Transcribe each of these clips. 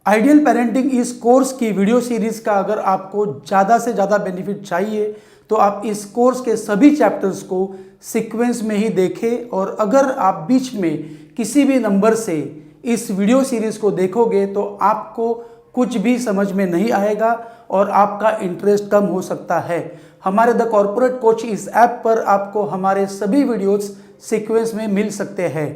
Ideal parenting इस course की video series का अगर आपको ज़्यादा से ज़्यादा बेनिफिट चाहिए तो आप इस कोर्स के सभी चैप्टर्स को सीक्वेंस में ही देखें। और अगर आप बीच में किसी भी नंबर से इस वीडियो सीरीज को देखोगे तो आपको कुछ भी समझ में नहीं आएगा और आपका इंटरेस्ट कम हो सकता है। हमारे द कॉर्पोरेट कोच इस ऐप पर आपको हमारे सभी वीडियोस सीक्वेंस में मिल सकते हैं।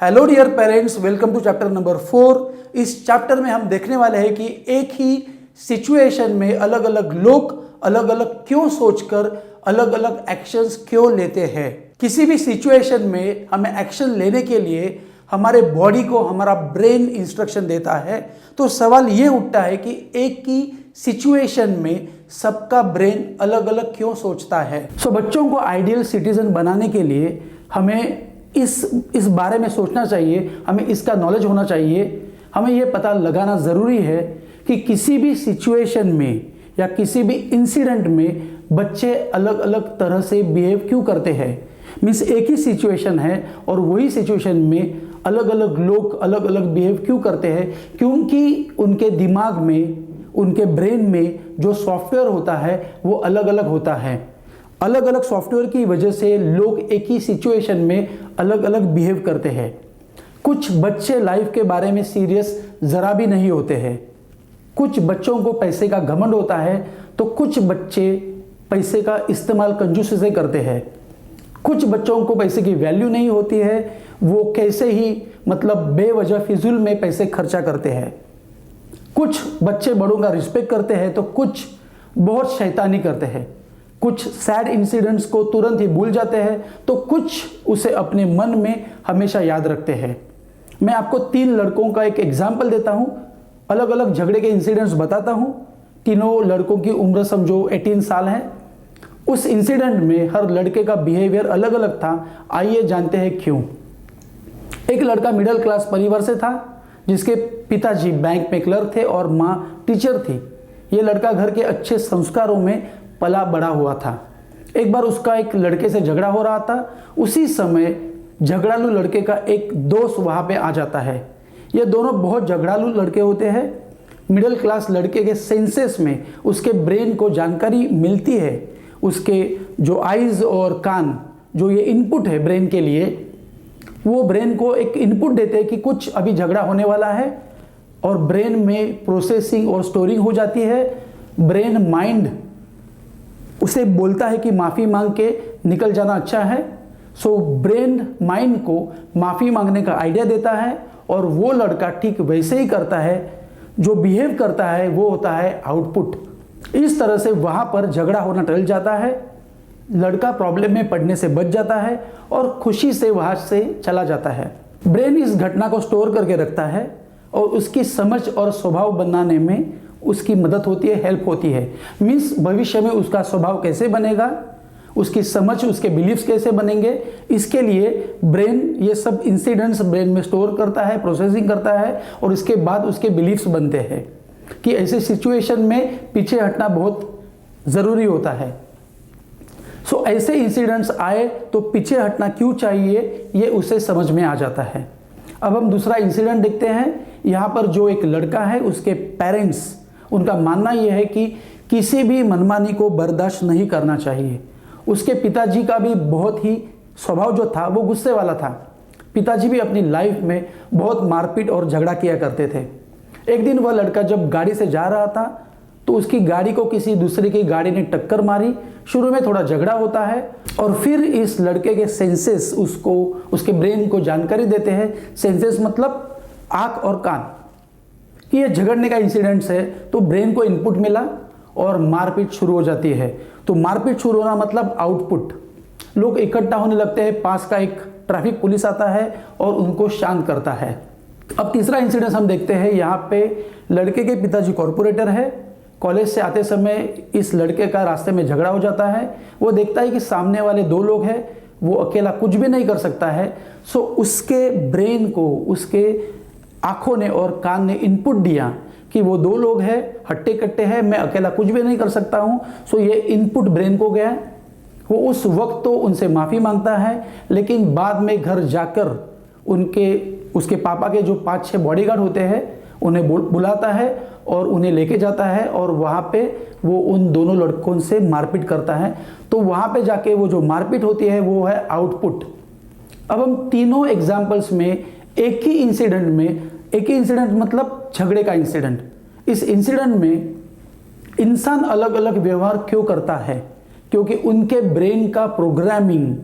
Hello dear parents, welcome to chapter number 4। इस चैप्टर में हम देखने वाले हैं कि एक ही सिचुएशन में अलग अलग लोग अलग अलग क्यों सोचकर अलग अलग एक्शंस क्यों लेते हैं। किसी भी सिचुएशन में हमें एक्शन लेने के लिए हमारे बॉडी को हमारा ब्रेन इंस्ट्रक्शन देता है। तो सवाल ये उठता है कि एक ही सिचुएशन में सबका ब्रेन अलग अलग क्यों सोचता है। बच्चों को आइडियल सिटीजन बनाने के लिए हमें इस बारे में सोचना चाहिए, हमें इसका नॉलेज होना चाहिए। हमें यह पता लगाना ज़रूरी है कि किसी भी सिचुएशन में या किसी भी इंसिडेंट में बच्चे अलग अलग तरह से बिहेव क्यों करते हैं। मीन्स एक ही सिचुएशन है और वही सिचुएशन में अलग अलग लोग अलग अलग बिहेव क्यों करते हैं, क्योंकि उनके दिमाग में, उनके ब्रेन में जो सॉफ्टवेयर होता है वो अलग अलग होता है। अलग अलग सॉफ्टवेयर की वजह से लोग एक ही सिचुएशन में अलग अलग बिहेव करते हैं। कुछ बच्चे लाइफ के बारे में सीरियस ज़रा भी नहीं होते हैं। कुछ बच्चों को पैसे का घमंड होता है तो कुछ बच्चे पैसे का इस्तेमाल कंजूसी से करते हैं। कुछ बच्चों को पैसे की वैल्यू नहीं होती है, वो कैसे ही बेवजह फिजूल में पैसे खर्चा करते हैं। कुछ बच्चे बड़ों का रिस्पेक्ट करते हैं तो कुछ बहुत शैतानी करते हैं। कुछ सैड इंसिडेंट्स को तुरंत ही भूल जाते हैं तो कुछ उसे अपने मन में हमेशा याद रखते हैं। मैं आपको 3 लड़कों का एक एग्जाम्पल देता हूँ, अलग अलग झगड़े के इंसिडेंट्स बताता हूँ। तीनों लड़कों की उम्र समझो 18 साल है। उस इंसिडेंट में हर लड़के का बिहेवियर अलग अलग था। आइए जानते हैं क्यों। एक लड़का मिडिल क्लास परिवार से था जिसके पिताजी बैंक में क्लर्क थे और माँ टीचर थी। ये लड़का घर के अच्छे संस्कारों में पला बड़ा हुआ था। एक बार उसका एक लड़के से झगड़ा हो रहा था। उसी समय झगड़ालू लड़के का एक दोस्त वहाँ पे आ जाता है। ये दोनों बहुत झगड़ालू लड़के होते हैं। मिडिल क्लास लड़के के सेंसेस में उसके ब्रेन को जानकारी मिलती है। उसके जो आइज़ और कान, जो ये इनपुट है ब्रेन के लिए, वो ब्रेन को एक इनपुट देते हैं कि कुछ अभी झगड़ा होने वाला है और ब्रेन में प्रोसेसिंग और स्टोरिंग हो जाती है। ब्रेन माइंड उसे बोलता है कि माफ़ी मांग के निकल जाना अच्छा है। ब्रेन माइंड को माफ़ी मांगने का आइडिया देता है और वो लड़का ठीक वैसे ही करता है। जो बिहेव करता है वो होता है आउटपुट। इस तरह से वहाँ पर झगड़ा होना टल जाता है। लड़का प्रॉब्लम में पड़ने से बच जाता है और खुशी से वहाँ से चला जाता है। ब्रेन इस घटना को स्टोर करके रखता है और उसकी समझ और स्वभाव बनाने में उसकी मदद होती है, हेल्प होती है। मीन्स भविष्य में उसका स्वभाव कैसे बनेगा, उसकी समझ, उसके बिलीव्स कैसे बनेंगे, इसके लिए ब्रेन ये सब इंसिडेंट्स ब्रेन में स्टोर करता है, प्रोसेसिंग करता है और इसके बाद उसके बिलीव्स बनते हैं कि ऐसे सिचुएशन में पीछे हटना बहुत ज़रूरी होता है। ऐसे इंसिडेंट्स आए तो पीछे हटना क्यों चाहिए ये उसे समझ में आ जाता है। अब हम दूसरा इंसिडेंट देखते हैं। यहाँ पर जो एक लड़का है, उसके पेरेंट्स, उनका मानना यह है कि किसी भी मनमानी को बर्दाश्त नहीं करना चाहिए। उसके पिताजी का भी बहुत ही स्वभाव जो था वो गुस्से वाला था। पिताजी भी अपनी लाइफ में बहुत मारपीट और झगड़ा किया करते थे। एक दिन वह लड़का जब गाड़ी से जा रहा था तो उसकी गाड़ी को किसी दूसरे की गाड़ी ने टक्कर मारी। शुरू में थोड़ा झगड़ा होता है और फिर इस लड़के के सेंसेस उसको, उसके ब्रेन को जानकारी देते हैं। सेंसेस मतलब आँख और कान, कि ये झगड़ने का इंसिडेंट्स है। तो ब्रेन को इनपुट मिला और मारपीट शुरू हो जाती है। तो मारपीट शुरू होना मतलब आउटपुट। लोग इकट्ठा होने लगते हैं, पास का एक ट्रैफिक पुलिस आता है और उनको शांत करता है। अब तीसरा इंसिडेंट हम देखते हैं। यहाँ पे लड़के के पिताजी कॉर्पोरेटर है। कॉलेज से आते समय इस लड़के का रास्ते में झगड़ा हो जाता है। वो देखता है कि सामने वाले 2 लोग हैं, वो अकेला कुछ भी नहीं कर सकता है। उसके ब्रेन को उसके आँखों ने और कान ने इनपुट दिया कि वो 2 लोग हैं, हट्टे कट्टे हैं, मैं अकेला कुछ भी नहीं कर सकता हूँ। ये इनपुट ब्रेन को गया। वो उस वक्त तो उनसे माफ़ी मांगता है, लेकिन बाद में घर जाकर उसके पापा के जो 5-6 बॉडीगार्ड होते हैं उन्हें बुलाता है और उन्हें लेके जाता है और वहाँ पे वो उन दोनों लड़कों से मारपीट करता है। तो वहाँ पे जाके वो जो मारपीट होती है वो है आउटपुट। अब हम तीनों एग्जाम्पल्स में एक ही इंसिडेंट मतलब झगड़े का इंसिडेंट, इस इंसिडेंट में इंसान अलग अलग व्यवहार क्यों करता है? क्योंकि उनके ब्रेन का प्रोग्रामिंग,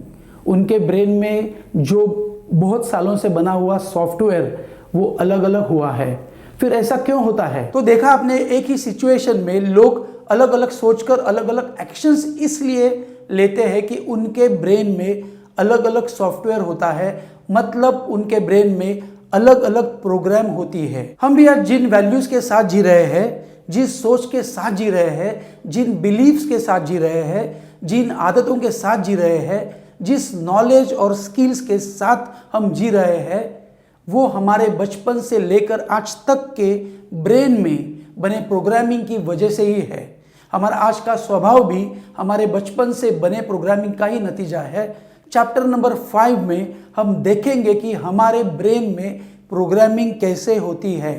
उनके ब्रेन में जो बहुत सालों से बना हुआ सॉफ्टवेयर वो अलग अलग हुआ है। फिर ऐसा क्यों होता है? तो देखा आपने, एक ही सिचुएशन में लोग अलग अलग सोचकर अलग अलग एक्शंस इसलिए लेते हैं कि उनके ब्रेन में अलग अलग सॉफ्टवेयर होता है, मतलब उनके ब्रेन में अलग अलग प्रोग्राम होती है। हम भी आज जिन वैल्यूज के साथ जी रहे हैं, जिस सोच के साथ जी रहे हैं, जिन बिलीव्स के साथ जी रहे हैं, जिन आदतों के साथ जी रहे हैं, जिस नॉलेज और स्किल्स के साथ हम जी रहे हैं, वो हमारे बचपन से लेकर आज तक के ब्रेन में बने प्रोग्रामिंग की वजह से ही है। हमारा आज का स्वभाव भी हमारे बचपन से बने प्रोग्रामिंग का ही नतीजा है। चैप्टर नंबर 5 में हम देखेंगे कि हमारे ब्रेन में प्रोग्रामिंग कैसे होती है।